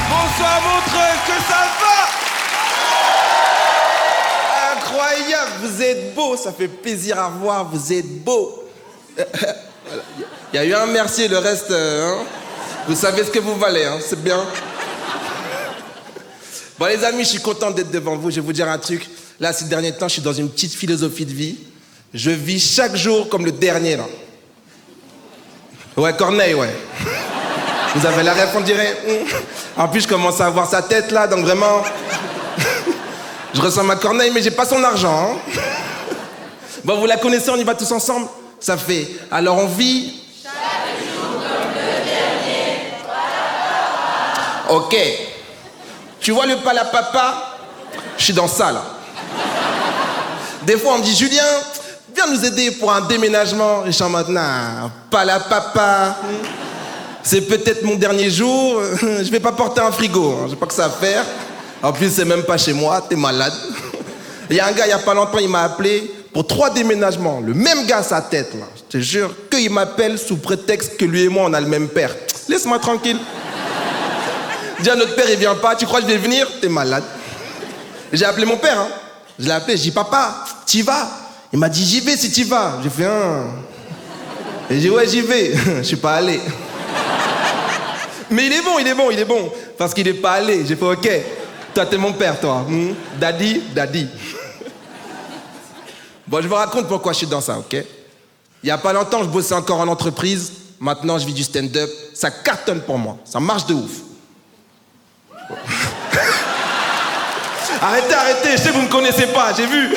Bonsoir Montreux, que ça va? Incroyable, vous êtes beau, ça fait plaisir à voir, vous êtes beau. Il y a eu un merci, le reste, hein, vous savez ce que vous valez, hein, c'est bien. Bon les amis, je suis content d'être devant vous, je vais vous dire un truc. Là, ces derniers temps, je suis dans une petite philosophie de vie. Je vis chaque jour comme le dernier, là. Ouais, Corneille, ouais. Vous avez la ref, on dirait. En plus, je commence à voir sa tête, là, donc vraiment... Je ressemble à Corneille, mais j'ai pas son argent, hein. Bon, vous la connaissez, on y va tous ensemble? Ça fait... Alors, on vit... Chaque jour comme le dernier. Ok. Tu vois le palapapa? Je suis dans ça, là. Des fois, on me dit, Julien, viens nous aider pour un déménagement. Et je suis en mode, nah, palapapa. C'est peut-être mon dernier jour. Je vais pas porter un frigo. J'ai pas que ça à faire. En plus, c'est même pas chez moi. T'es malade. Il y a un gars, il y a pas longtemps, il m'a appelé pour 3 déménagements. Le même gars, sa tête, là. Je te jure qu'il m'appelle sous prétexte que lui et moi, on a le même père. Laisse-moi tranquille. Dis à notre père, il vient pas. Tu crois que je vais venir? T'es malade. J'ai appelé mon père, hein. Je l'ai appelé, j'ai dit, papa, t'y vas? Il m'a dit, j'y vais si t'y vas. J'ai fait, Et j'ai dit, ouais, j'y vais. Je suis pas allé. Mais il est bon. Parce qu'il est pas allé. J'ai fait, ok, toi, t'es mon père, toi. Daddy. Bon, je vous raconte pourquoi je suis dans ça, ok? Il y a pas longtemps, je bossais encore en entreprise. Maintenant, je vis du stand-up. Ça cartonne pour moi. Ça marche de ouf. Arrêtez, je sais que vous me connaissez pas, j'ai vu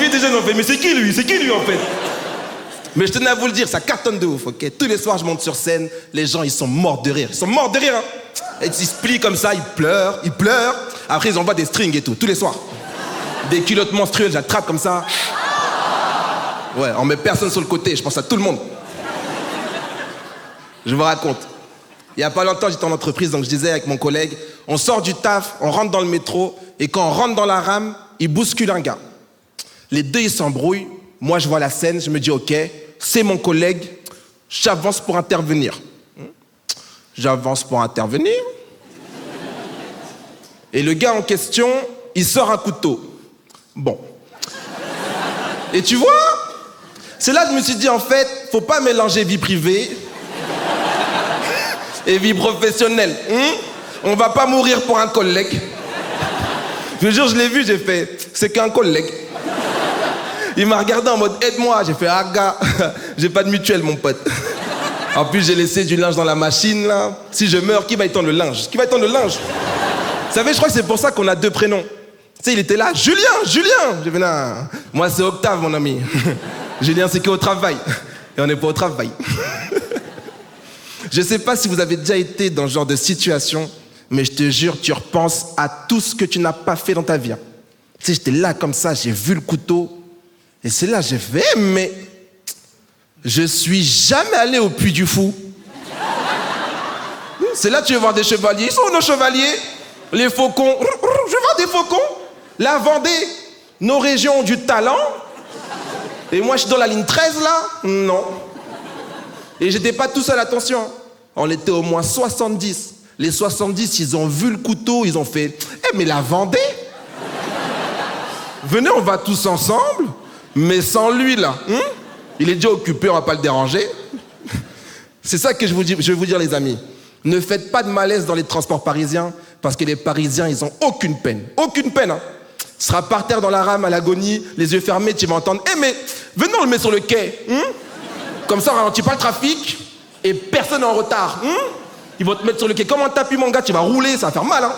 des jeunes, en fait, mais c'est qui lui en fait? Mais je tenais à vous le dire, ça cartonne de ouf, ok? Tous les soirs, je monte sur scène, les gens, ils sont morts de rire, hein? Et ils se plient comme ça, ils pleurent, après ils envoient des strings et tout, tous les soirs. Des culottes menstruelles, j'attrape comme ça. Ouais, on met personne sur le côté, je pense à tout le monde. Je vous raconte. Il y a pas longtemps, j'étais en entreprise, donc je disais avec mon collègue, on sort du taf, on rentre dans le métro, et quand on rentre dans la rame, il bouscule un gars. Les deux, ils s'embrouillent. Moi, je vois la scène, je me dis, ok, c'est mon collègue, j'avance pour intervenir. Et le gars en question, il sort un couteau. Bon. Et tu vois, c'est là que je me suis dit, en fait, faut pas mélanger vie privée et vie professionnelle. On va pas mourir pour un collègue. Je vous jure, je l'ai vu, j'ai fait, c'est qu'un collègue. Il m'a regardé en mode, aide-moi. J'ai fait, gars, j'ai pas de mutuelle, mon pote. En plus, j'ai laissé du linge dans la machine, là. Si je meurs, qui va étendre le linge? Vous savez, je crois que c'est pour ça qu'on a 2 prénoms. Tu sais, il était là, Julien. J'ai fait, non, moi, c'est Octave, mon ami. Julien, c'est qu'au travail. Et on n'est pas au travail. Je sais pas si vous avez déjà été dans ce genre de situation, mais je te jure, tu repenses à tout ce que tu n'as pas fait dans ta vie. Tu sais, j'étais là comme ça, j'ai vu le couteau, et c'est là, j'ai fait, mais je suis jamais allé au Puy du Fou. C'est là que tu vas voir des chevaliers. Ils sont où nos chevaliers? Les faucons. Je vais voir des faucons. La Vendée, nos régions ont du talent. Et moi, je suis dans la ligne 13, là? Non. Et j'étais pas tout seul, attention. On était au moins 70. Les 70, ils ont vu le couteau, ils ont fait « mais la Vendée? Venez, on va tous ensemble, mais sans lui, là. Il est déjà occupé, on va pas le déranger. » C'est ça que je vais vous dire, les amis. Ne faites pas de malaise dans les transports parisiens, parce que les Parisiens, ils ont aucune peine. Aucune peine, hein. Tu seras par terre dans la rame à l'agonie, les yeux fermés, tu vas entendre « mais venez, on le met sur le quai. Comme ça, on ralentit pas le trafic et personne n'est en retard. Ils vont te mettre sur le quai. Comme un tapis, mon gars, tu vas rouler, ça va faire mal.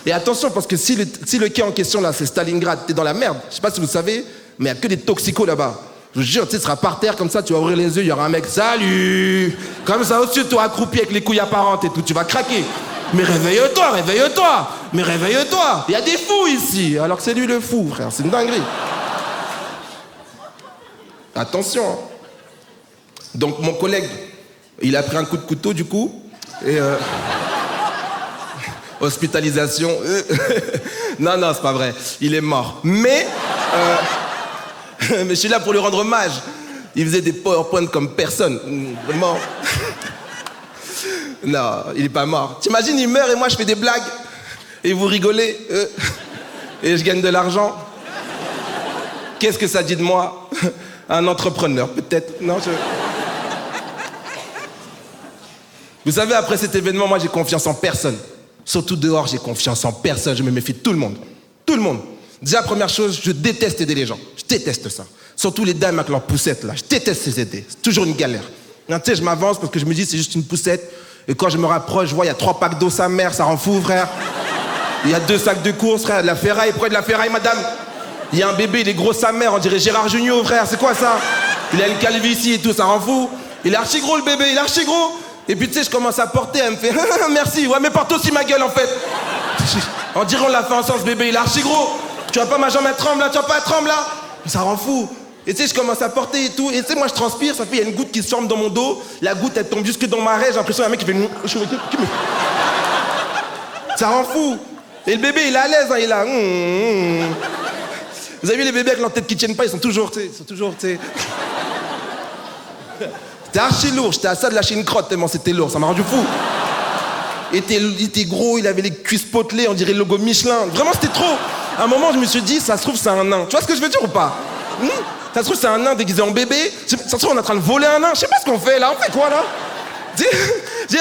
Et attention, parce que si le quai en question, là, c'est Stalingrad, t'es dans la merde. Je sais pas si vous savez, mais il n'y a que des toxicos là-bas. Je vous jure, tu seras par terre comme ça, tu vas ouvrir les yeux, il y aura un mec, salut. Comme ça, au-dessus de toi, accroupi avec les couilles apparentes et tout, tu vas craquer. Mais réveille-toi. Mais réveille-toi. Il y a des fous ici, alors que c'est lui le fou, frère. C'est une dinguerie. Attention. Donc mon collègue, il a pris un coup de couteau du coup, et hospitalisation, non, c'est pas vrai, il est mort. Mais je suis là pour lui rendre hommage. Il faisait des PowerPoint comme personne. Vraiment. Non, il est pas mort. T'imagines, il meurt et moi je fais des blagues. Et vous rigolez. Et je gagne de l'argent. Qu'est-ce que ça dit de moi? Un entrepreneur, peut-être. Non, Vous savez, après cet événement, moi j'ai confiance en personne. Surtout dehors, j'ai confiance en personne. Je me méfie de tout le monde. Tout le monde. Déjà, première chose, je déteste aider les gens. Je déteste ça. Surtout les dames avec leurs poussettes, là. Je déteste les aider. C'est toujours une galère. Non, tu sais, je m'avance parce que je me dis c'est juste une poussette. Et quand je me rapproche, je vois, il y a 3 packs d'eau, sa mère, ça rend fou, frère. Il y a 2 sacs de course, frère, de la ferraille. Pourquoi de la ferraille, madame? Il y a un bébé, il est gros, sa mère, on dirait Gérard Jugnot, frère. C'est quoi ça? Il a une calvitie et tout, ça rend fou. Il est archi gros, le bébé, il est archi gros. Et puis, tu sais, je commence à porter, elle me fait merci. Ouais, mais porte aussi ma gueule, en fait. On dirait on l'a fait ensemble, ce bébé, il est archi gros. Tu vois pas ma jambe, elle tremble là, tu vois pas, elle tremble là. Ça rend fou. Et tu sais, je commence à porter et tout. Et tu sais, moi, je transpire, ça fait, il y a une goutte qui se forme dans mon dos. La goutte, elle tombe jusque dans ma raie. J'ai l'impression d'un mec qui fait... Ça rend fou. Et le bébé, il est à l'aise, hein, il est là. Vous avez vu les bébés avec leur tête qui tiennent pas, ils sont toujours, tu sais, C'était archi lourd, j'étais à ça de lâcher une crotte tellement c'était lourd, ça m'a rendu fou. Il était gros, il avait les cuisses potelées, on dirait le logo Michelin. Vraiment, c'était trop. À un moment, je me suis dit, ça se trouve, c'est un nain. Tu vois ce que je veux dire ou pas? Ça se trouve, c'est un nain déguisé en bébé. Ça se trouve, on est en train de voler un nain. Je sais pas ce qu'on fait là, on fait quoi là?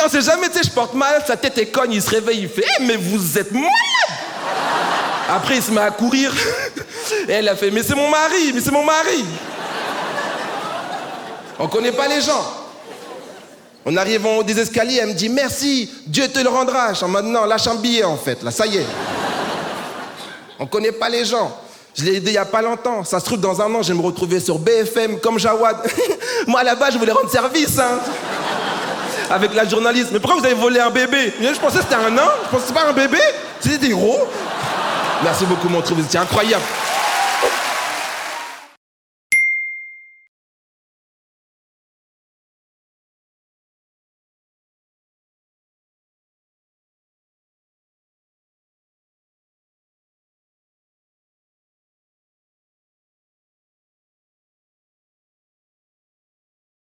On sait jamais, tu sais, je porte mal, sa tête est cogne, il se réveille, il fait mais vous êtes malade! Après, il se met à courir. Et elle a fait mais c'est mon mari. On connaît pas les gens. On arrive en haut des escaliers, elle me dit merci, Dieu te le rendra. Je suis en mode non, lâche un billet en fait, là, ça y est. On connaît pas les gens. Je l'ai aidé il y a pas longtemps. Ça se trouve, dans un an, je vais me retrouver sur BFM comme Jawad. Moi, là-bas, je voulais rendre service, hein. Avec la journaliste. Mais pourquoi vous avez volé un bébé? Je pensais que c'était un nain, je pensais que c'était pas un bébé. C'était des gros. Merci beaucoup, mon trou, vous étiez incroyable.